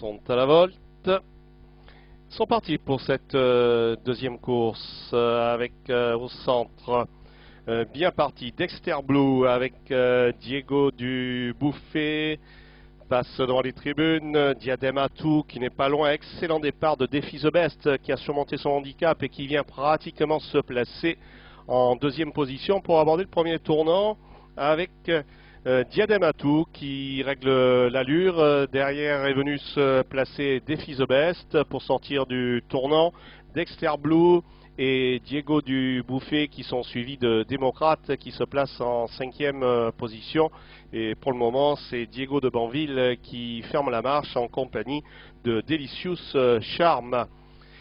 sont à la volte. Ils sont partis pour cette deuxième course avec au centre bien parti Dexter Blue avec Diego du Bouffet. Passe devant les tribunes, Diadem Atou qui n'est pas loin, excellent départ de Défi The Best qui a surmonté son handicap et qui vient pratiquement se placer en deuxième position pour aborder le premier tournant avec Diadem Atou qui règle l'allure. Derrière est venu se placer Défi The Best pour sortir du tournant. Dexter Blue et Diego du Bouffet qui sont suivis de Démocrate qui se place en cinquième position. Et pour le moment, c'est Diego de Banville qui ferme la marche en compagnie de Delicious Charm.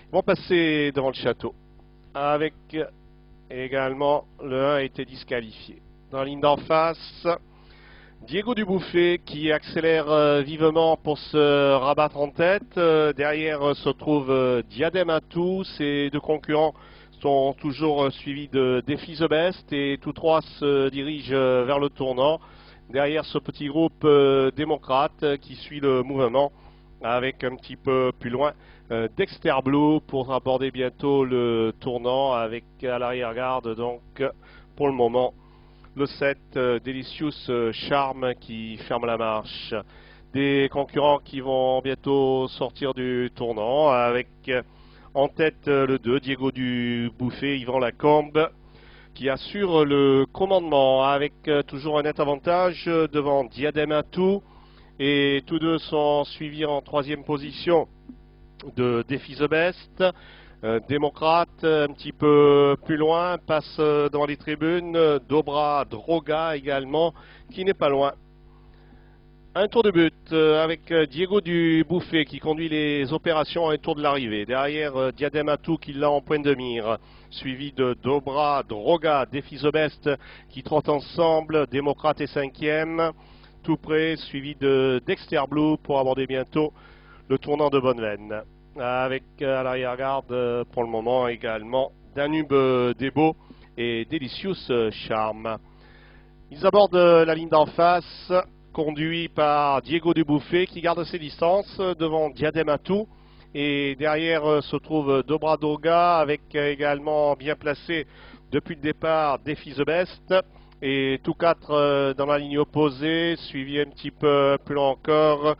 Ils vont passer devant le château avec également le 1 a été disqualifié. Dans la ligne d'en face, Diego du Bouffet qui accélère vivement pour se rabattre en tête. Derrière se trouve Diadem Atou. Ces deux concurrents sont toujours suivis de Défi The Best et tous trois se dirigent vers le tournant. Derrière ce petit groupe démocrate qui suit le mouvement avec un petit peu plus loin Dexter Blue pour aborder bientôt le tournant avec à l'arrière-garde donc pour le moment le 7 Delicious Charm qui ferme la marche. Des concurrents qui vont bientôt sortir du tournant avec en tête le 2 Diego du Bouffet, Yvan Lacombe qui assure le commandement avec toujours un net avantage devant Diadem Atou et tous deux sont suivis en troisième position de Défi The Best. Démocrate un petit peu plus loin, passe dans les tribunes, Dobra Droga également qui n'est pas loin. Un tour de but avec Diego du Bouffet qui conduit les opérations à un tour de l'arrivée. Derrière Diadem Atou qui l'a en point de mire, suivi de Dobra Droga, Défi The Best qui trottent ensemble, Démocrate est cinquième, tout près, suivi de Dexter Blue pour aborder bientôt le tournant de Bonneveine. Avec à l'arrière-garde pour le moment également Danube Debo et Delicious Charm. Ils abordent la ligne d'en face, conduit par Diego du Bouffet qui garde ses distances devant Diadem Atou. Et derrière se trouve Dobra Droga avec également bien placé depuis le départ Défi The Best. Et tous quatre dans la ligne opposée, suivi un petit peu plus loin encore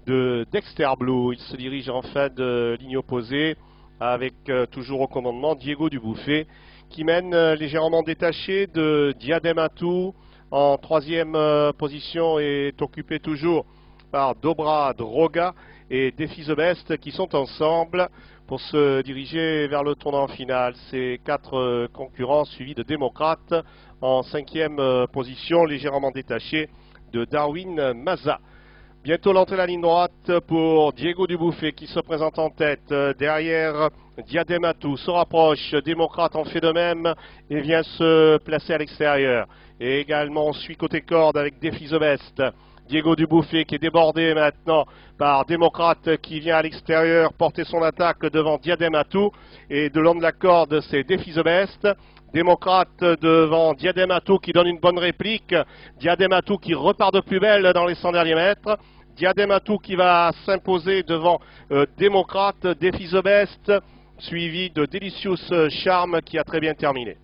de Dexter Blue. Il se dirige en fin de ligne opposée avec toujours au commandement Diego du Bouffet qui mène légèrement détaché de Diadem Atou. En troisième position est occupé toujours par Dobra Droga et Défi The Best qui sont ensemble pour se diriger vers le tournant final. Ces quatre concurrents suivis de Démocrate en cinquième position, légèrement détaché de Darwin Maza. Bientôt l'entrée de la ligne droite pour Diego du Bouffet qui se présente en tête. Derrière, Diadem Atou se rapproche. Démocrate en fait de même et vient se placer à l'extérieur. Et également, on suit côté corde avec Défi The Best. Diego du Bouffet qui est débordé maintenant par Démocrate qui vient à l'extérieur porter son attaque devant Diadem Atou. Et de long de la corde, c'est Défi The Best. Démocrate devant Diadem Atou qui donne une bonne réplique. Diadem Atou qui repart de plus belle dans les 100 derniers mètres. Diadem Atou qui va s'imposer devant Démocrate, Défi The Best, suivi de Delicious Charm qui a très bien terminé.